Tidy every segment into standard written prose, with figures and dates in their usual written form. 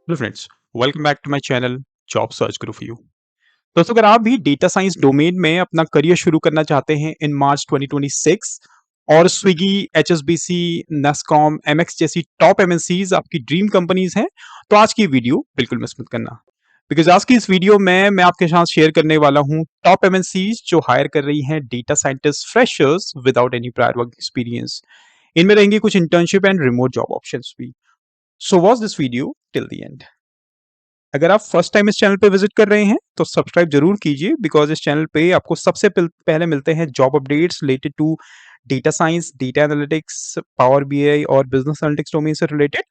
Hello friends, welcome back to my channel job search guru for you. दोस्तों, अगर आप भी डेटा साइंस डोमेन में अपना करियर शुरू करना चाहते हैं इन मार्च 2026 और स्विगी, एचएसबीसी, नेस्कॉम, एमएक्स जैसी टॉप एमएनसीज आपकी ड्रीम कंपनीज हैं, तो आज की वीडियो बिल्कुल मिस मत करना। बिकॉज आज की इस वीडियो में मैं आपके साथ शेयर करने वाला हूं टॉप एमएनसीज जो हायर कर रही हैं data scientist freshers without any prior work experience. इनमें रहेंगे कुछ internship and remote job options भी। So watch this video till the end. अगर आप फर्स्ट टाइम इस चैनल पे विजिट कर रहे हैं तो सब्सक्राइब जरूर कीजिए, बिकॉज इस चैनल पे आपको सबसे पहले मिलते हैं job updates related to data science, data analytics, power BI और बिजनेस एनालिटिक्स डोमेन से रिलेटेड।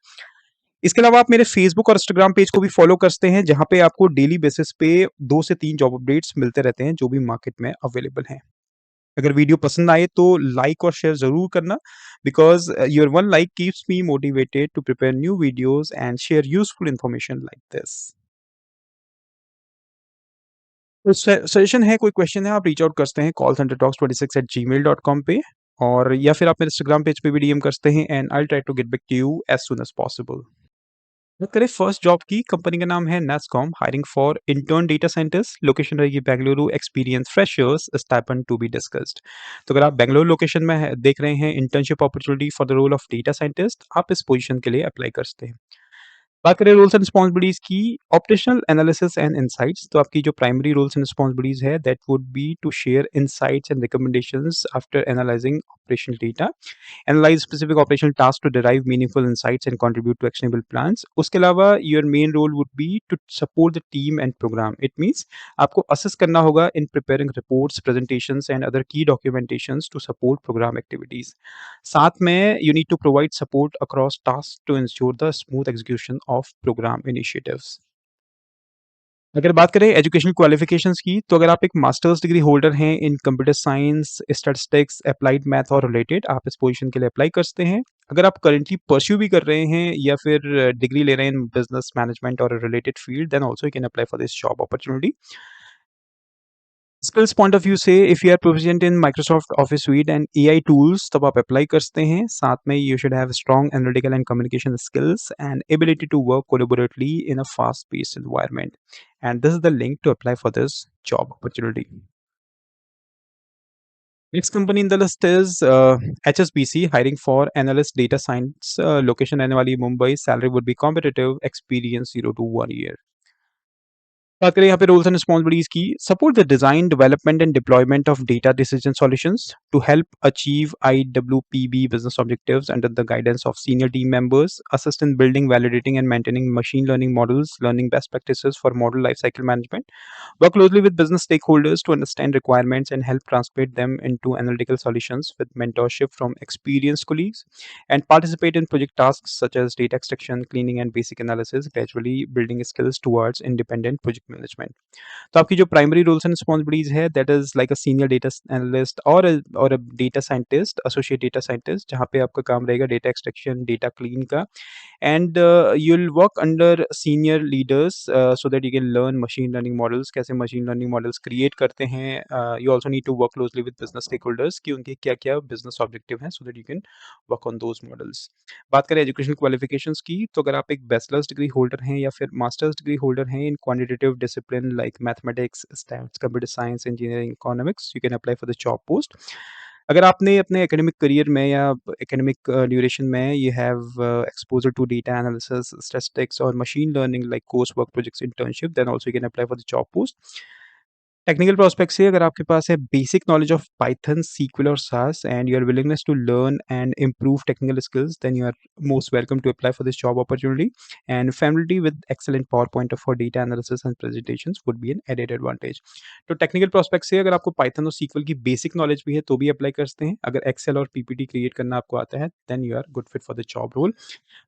इसके अलावा आप मेरे फेसबुक और इंस्टाग्राम पेज को भी फॉलो कर सकते हैं, जहां पे आपको डेली बेसिस पे 2 से 3 जॉब अपडेट्स मिलते रहते हैं जो भी मार्केट में अवेलेबल हैं। अगर वीडियो पसंद आए तो लाइक और शेयर जरूर करना, because your one like keeps me motivated to prepare new videos and share useful information like this. तो सजेशन है, कोई क्वेश्चन है, आप रीच आउट कर सकते हैं callcentertalks26@gmail.com पे, और या फिर आप मेरे इंस्टाग्राम पेज पे भी डीएम कर सकते हैं and I try to get back to you as soon as possible. बात करें फर्स्ट जॉब की, कंपनी का नाम है Nasscom, hiring for intern data scientist, location रहेगी Bengaluru, experience freshers, stipend to be discussed. तो अगर आप बेंगलुरु लोकेशन में देख रहे हैं internship opportunity for the role of data scientist, आप इस पोजीशन के लिए अप्लाई कर सकते हैं। बात करें रोल्स एंड रिस्पॉन्सिबिलिटीज की, ऑपरेशनल एनालिसिस एंड इनसाइट्स, तो आपकी जो प्राइमरी रोल्स एंड रिस्पॉन्सिबिलिटीज है that would be to share insights and recommendations after analysing operational data, analyse specific operational task to derive meaningful insights and contribute to actionable plans. उसके अलावा your main role would be to support the team and programme. It means आपको assess करना होगा in preparing reports, presentations and other की documentations to support programme activities. साथ में you need to provide support across task to ensure the smooth execution of programme initiatives. अगर बात करें educational qualifications की, तो अगर आप एक मास्टर्स डिग्री होल्डर हैं इन computer science, statistics, applied math और रिलेटेड, आप इस पोजीशन के लिए अप्लाई कर सकते हैं। अगर आप करंटली परस्यू भी कर रहे हैं या फिर डिग्री ले रहे हैं इन बिजनेस मैनेजमेंट और related field, then also you can apply for this job opportunity. Skills point of view से, if you are proficient in Microsoft Office suite and AI tools, तब आप अप्लाई कर सकते हैं। साथ में you should have strong analytical and communication skills and ability to work collaboratively in a fast paced environment, and this is the link to apply for this job opportunity. Next company in the list is HSBC, hiring for analyst data science. Location रहने वाली Mumbai. Salary would be competitive. Experience 0 to 1 year. बात करें यहाँ पे roles and responsibilities की, support the design, development and deployment of data decision solutions to help achieve IWPB business objectives under the guidance of senior team members, assist in building, validating and maintaining machine learning models, learning best practices for model life cycle management, work closely with business stakeholders to understand requirements and help translate them into analytical solutions with mentorship from experienced colleagues, and participate in project tasks such as data extraction, cleaning, and basic analysis, gradually building skills towards independent project management. तो आपकी जो primary roles and responsibilities है that is like a senior data analyst और a data scientist, associate data scientist, जहाँ पे आपका काम रहेगा डेटा एक्सट्रैक्शन, डेटा क्लीन का, and you'll work under senior leaders so that you can learn machine learning models, कैसे machine learning models create करते हैं। You also need to work closely with business stakeholders कि उनके क्या क्या business objective हैं, so that you can work on those models. बात करें एजुकेशन क्वालिफिकेशंस की, तो अगर आप एक बैचलर्स डिग्री होल्डर हैं या फिर मास्टर्स डिग्री होल्डर हैं in quantitative discipline like mathematics, stats, computer science, engineering, economics, you can apply for the job post. अगर आपने अपने एकेडमिक करियर में या एकेडमिक ड्यूरेशन में you have exposure to data analysis, statistics और machine learning like course work, projects, internship, then also you can apply for the job post. Technical prospect से, अगर आपके पास है basic knowledge of Python, SQL और SAS and your willingness to learn and improve technical skills, then you are most welcome to apply for this job opportunity. And familiarity with excellent PowerPoint for data analysis and presentations would be an added advantage. तो technical prospect से, अगर आपको Python और sequel की basic knowledge भी है तो भी अप्लाई कर सकते हैं। अगर एक्सेल और पीपीटी क्रिएट करना आपको आता है, then you are good fit for the job role.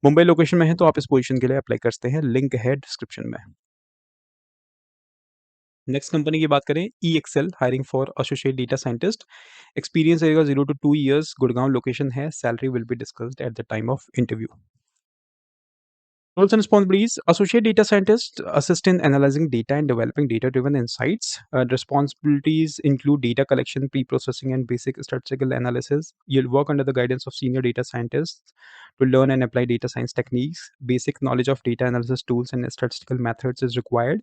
Mumbai location में है तो आप इस पोजीशन के लिए अप्लाई कर सकते हैं, लिंक है डिस्क्रिप्शन में। नेक्स्ट कंपनी की बात करें, EXL, hiring for associate data scientist, experience रहेगा 0 to 2 years, गुड़गांव लोकेशन है, salary will be discussed at the time of interview. Roles and responsibilities: associate data scientist assist in analyzing data and developing data driven insights. Responsibilities include data collection, pre processing, and basic statistical analysis. You'll work under the guidance of senior data scientists to learn and apply data science techniques. Basic knowledge of data analysis tools and statistical methods is required.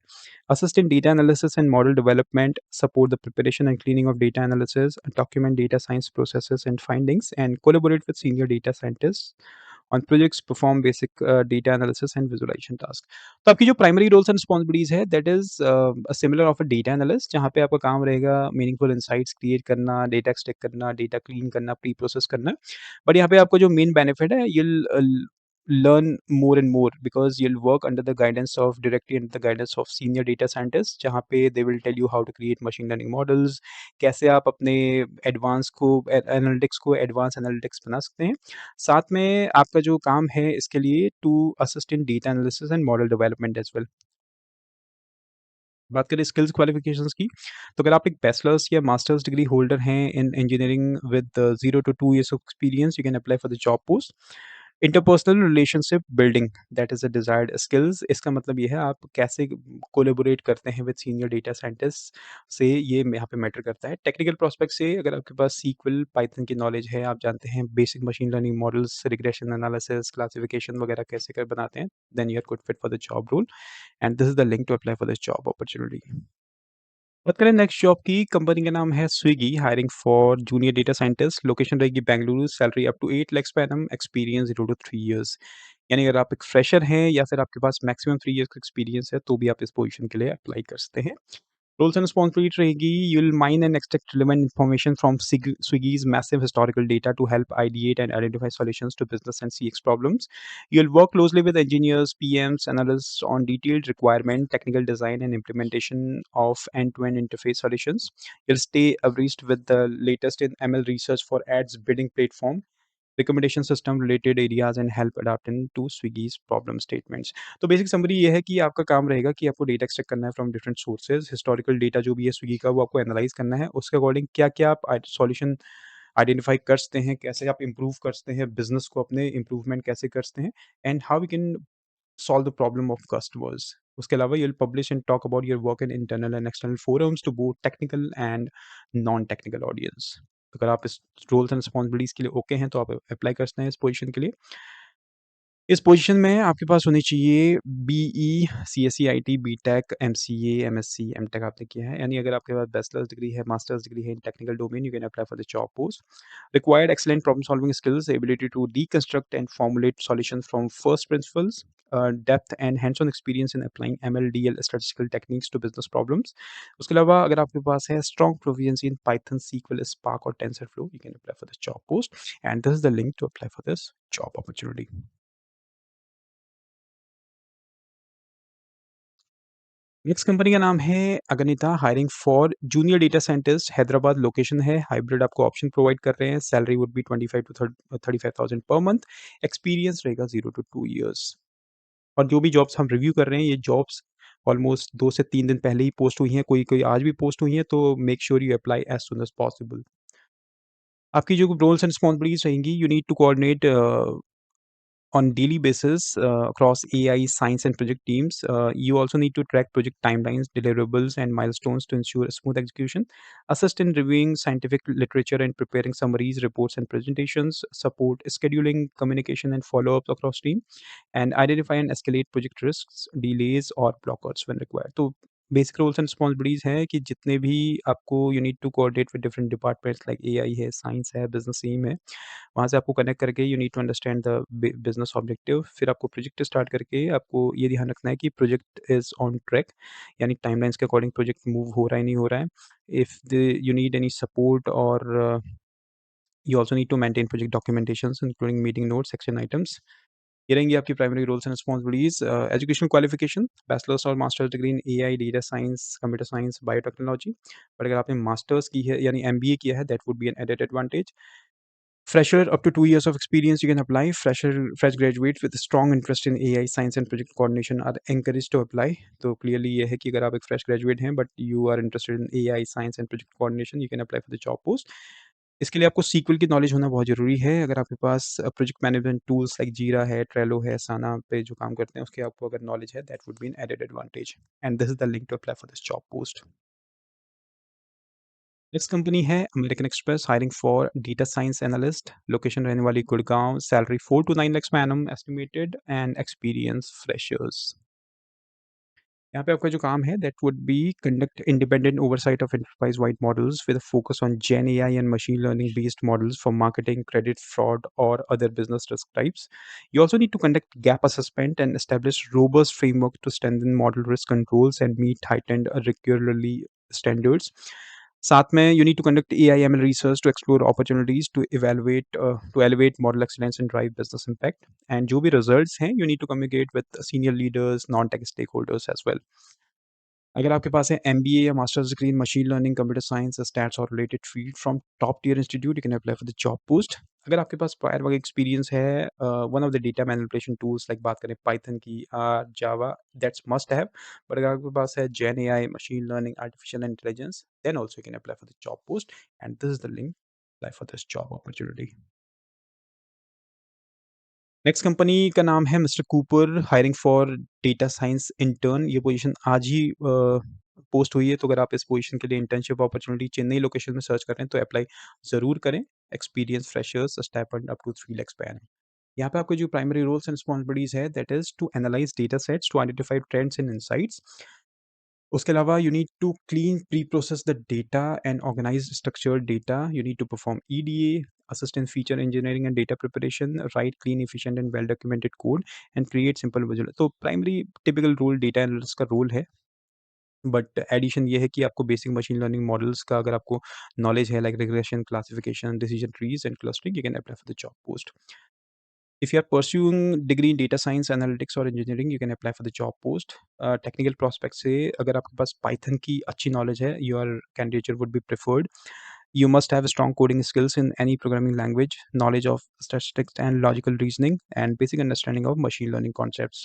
Assist in data analysis and model development, support the preparation and cleaning of data analysis, document data science processes and findings, and collaborate with senior data scientists on projects, perform basic data analysis and visualization task. तो आपकी जो primary roles and responsibilities है that is similar of a data analyst, जहाँ पे आपका काम रहेगा meaningful insights create करना, डेटा एक्सट्रैक्ट करना, डेटा क्लीन करना, प्री प्रोसेस करना। बट यहाँ पे आपको जो मेन बेनिफिट है, you'll learn more and more because you'll work under the guidance of directly under the guidance of senior data scientists, जहाँ पे they will tell you how to create machine learning models, कैसे आप अपने advance को analytics को advance analytics बना सकते हैं। साथ में आपका जो काम है इसके लिए to assist in data analysis and model development as well. बात करें स्किल्स क्वालिफिकेशंस की, तो अगर आप एक बैचलर्स या मास्टर्स डिग्री होल्डर हैं इन engineering with 0 to 2 years of experience, you can apply for the job post. Interpersonal relationship building that is a desired skills, इसका मतलब ये है आप कैसे कोलैबोरेट करते हैं विद सीनियर डेटा साइंटिस्ट से, ये यहाँ पे मैटर करता है। टेक्निकल प्रोस्पेक्ट से अगर आपके पास सीक्वल, पाइथन की नॉलेज है, आप जानते हैं basic machine learning models, regression analysis, classification वगैरह कैसे कर बनाते हैं, then you are good fit for the job role and this is the link to apply for this job opportunity. बात करें नेक्स्ट जॉब की, कंपनी का नाम है Swiggy, hiring for junior data scientist, location रहेगी Bengaluru, salary up to 8 lakhs per annum, experience 0 to 3 years। यानी अगर आप एक फ्रेशर हैं या फिर आपके पास मैक्सिमम 3 ईयर्स का एक्सपीरियंस है, तो भी आप इस पोजीशन के लिए अप्लाई कर सकते हैं। Roles and responsibilities रहेगी, you'll mine and extract relevant information from Swiggy's massive historical data to help ideate and identify solutions to business and CX problems. You'll work closely with engineers, PMs, analysts on detailed requirement, technical design, and implementation of end-to-end interface solutions. You'll stay abreast with the latest in ML research for ads bidding platform, recommendation system related areas and help adopting to Swiggy's problem statements. तो basic summary ये है कि आपका काम रहेगा कि आपको data extract करना है from different sources, historical data जो भी है स्विगी का वो आपको एनालाइज करना है, उसके अकॉर्डिंग क्या क्या आप सॉल्यूशन आइडेंटिफाई कर सकते हैं, कैसे आप इंप्रूव कर सकते हैं बिजनेस को, अपने इंप्रूवमेंट कैसे कर सकते हैं, and how we can solve the problem of customers. उसके अलावा you'll publish and talk about your work in internal and external forums to both technical and non-technical audience. तो अगर आप इस रोल्स एंड रिस्पॉन्सिबिलिटीज के लिए ओके हैं तो आप अप्लाई कर सकते हैं इस पोजीशन के लिए। इस पोजीशन में आपके पास होनी चाहिए BE, CSE, IT, BTech, MCA, MSc, MTech आपने किया है, यानी अगर आपके पास बैचलर्स डिग्री है, मास्टर्स डिग्री है in technical domain, you can apply for the job post. Required excellent problem solving skills, ability to deconstruct and formulate solutions from first principles, depth and hands-on experience in applying ML/DL statistical techniques to business problems. उसके अलावा अगर आपके पास है strong proficiency in Python, SQL, Spark or TensorFlow, you can apply for this job post. And this is the link to apply for this job opportunity. Next company का नाम है अगनिता, hiring for junior data scientist, Hyderabad location है, hybrid आपको option provide कर रहे हैं, salary would be 25 to 35,000 per month, experience रहेगा 0 to 2 ईयर्स। और जो भी जॉब्स हम रिव्यू कर रहे हैं, ये जॉब्स ऑलमोस्ट 2 से 3 दिन पहले ही पोस्ट हुई हैं, कोई-कोई आज भी पोस्ट हुई हैं, तो make sure you apply as soon as possible. आपकी जो रोल्स एंड रिस्पॉन्सिबिलिटीज़ रहेंगी, you need to coordinate on daily basis across AI, science, and project teams. You also need to track project timelines, deliverables, and milestones to ensure smooth execution. Assist in reviewing scientific literature and preparing summaries, reports, and presentations. Support scheduling, communication, and follow-ups across team. And identify and escalate project risks, delays, or blockouts when required. तो basic roles and responsibilities है कि जितने भी आपको you need to coordinate with different departments like AI है, science है, business team है, वहाँ से आपको कनेक्ट करके you need to understand the business objective. फिर आपको प्रोजेक्ट स्टार्ट करके आपको ये ध्यान रखना है कि प्रोजेक्ट इज़ ऑन ट्रैक, यानी टाइमलाइंस के अकॉर्डिंग प्रोजेक्ट मूव हो रहा है नहीं हो रहा है। If the you need any support और you also need to maintain project documentations including meeting notes, action items. ये रहेंगी आपकी primary roles and responsibilities. Education qualification, bachelors और masters degree in AI, data science, computer science, biotechnology. But अगर आपने masters की है यानी एमबीए किया है, that would be an added advantage. Fresher up to 2 years of experience you can apply. Fresh graduates with a strong interest in AI, science and project coordination are encouraged to apply. तो clearly ये है कि अगर आप एक fresh graduate हैं but you are interested in AI, science and project coordination, you can apply for the job post. इसके लिए आपको सीक्वल की नॉलेज होना बहुत ज़रूरी है। अगर आपके पास प्रोजेक्ट मैनेजमेंट टूल्स लाइक जीरा है, ट्रेलो है, असाना पे जो काम करते हैं, उसकी आपको अगर नॉलेज है, that would be an added advantage and this is the link to apply for this job post. Next company है American Express hiring for data science analyst, location रहने वाली Gurgaon, salary 4 to 9 lakhs per annum estimated and experience freshers. यहाँ पे आपका जो काम है that would be conduct independent oversight of enterprise wide models with focus on gen AI and machine learning based models for marketing, credit, fraud, or other business risk types. You also need to conduct gap assessment and establish robust framework to strengthen model risk controls and meet heightened regularly standards. साथ में you need to conduct AI/ML research to explore opportunities to elevate model excellence and drive business impact. And जो भी results हैं you need to communicate with senior leaders, non-tech stakeholders as well. अगर आपके पास है MBA या masters degree in machine learning, computer science, stats और related field from top tier institute, you can apply for the job post. अगर आपके पास prior work experience है one of the data manipulation tools like बात करें Python की, Java, that's must have. But अगर आपके पास है gen AI, machine learning, artificial intelligence, then also you can apply for the job post and this is the link apply for this job opportunity. Next company का नाम है mister Cooper hiring for data science intern. ये position आज ही post हुई है, तो अगर आप इस पोजीशन के लिए इंटर्नशिप अपॉर्चुनिटी चेन्नई लोकेशन में सर्च कर रहे हैं तो अप्लाई ज़रूर करें। Experience freshers stipend up to 3 lakh per annum। यहाँ पे आपके जो प्राइमरी रोल्स एंड रिस्पॉन्सिबिलिटीज़ है that is to analyse data sets to identify trends and insights. उसके अलावा you need to clean pre process the data and organise structured data. You need to perform EDA, assistant feature engineering and data preparation, write clean, efficient and well documented code and create simple visual। तो primary typical role data analyst का role है, but addition ये है कि आपको basic machine learning models का अगर आपको नॉलेज है like regression, classification, decision trees and clustering, you can apply for the job post. If you are pursuing degree in data science, analytics or engineering, you can apply for the job post। Technical prospect से अगर आपके पास Python की अच्छी knowledge है, your candidature would be preferred. You must have strong coding skills in any programming language, knowledge of statistics and logical reasoning, and basic understanding of machine learning concepts.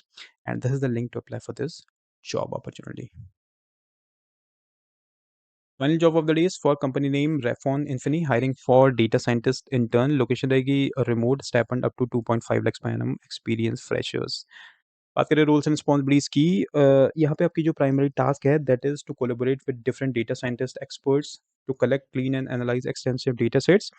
And this is the link to apply for this job opportunity। Final job of the day is for company name Refonte Infini hiring for data scientist intern, location रहेगी remote, stipend up to 2.5 lakhs per annum, experience freshers. बात करें roles and responsibilities की, यहाँ पे आपकी जो primary task है that is to collaborate with different data scientist experts to collect, clean and analyse extensive data sets.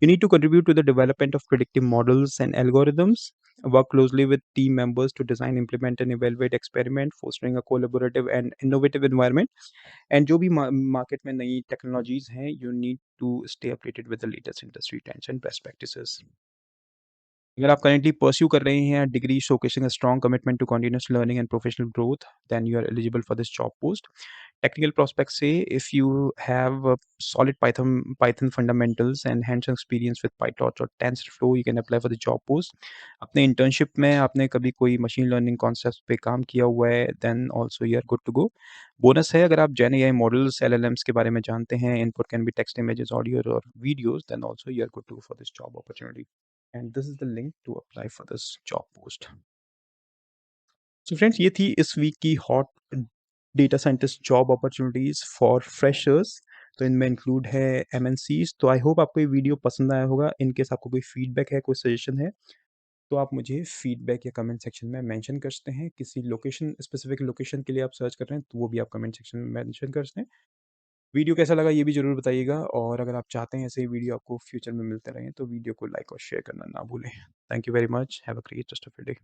You need to contribute to the development of predictive models and algorithms, work closely with team members to design, implement, and evaluate experiment, fostering a collaborative and innovative environment। And जो भी market में नई technologies हैं, you need to stay updated with the latest industry trends and best practices. अगर आप currently pursue कर रहे हैं degree showcasing a strong commitment to continuous learning and professional growth, then you are eligible for this job post. Technical prospect से if you have solid Python fundamentals and hands on experience with PyTorch और TensorFlow, you can apply for the job post. अपने internship में आपने कभी कोई machine learning concept पे काम किया हुआ है, then also you are good to go. Bonus है अगर आप जेन एआई मॉडल्स एलएलएम्स के बारे में जानते हैं, input can be text, images, audio और videos, then also you are good to go for this job opportunity. And this is the link to apply for this job post. So friends, ये थी इस week की hot data scientist job opportunities for freshers. तो इनमें include है MNCs. तो I hope आपको ये वीडियो पसंद आया होगा। इन केस आपको कोई फीडबैक है, कोई सजेशन है, तो आप मुझे फीडबैक या कमेंट सेक्शन में मेंशन कर सकते हैं। किसी लोकेशन, स्पेसिफिक लोकेशन के लिए आप सर्च कर रहे हैं तो वो भी आप कमेंट सेक्शन में मेंशन कर सकते हैं। वीडियो कैसा लगा ये भी ज़रूर बताइएगा, और अगर आप चाहते हैं ऐसे ही वीडियो आपको फ्यूचर में मिलते रहें तो वीडियो को लाइक और शेयर करना ना भूलें। Thank you very much, have a great rest of your day.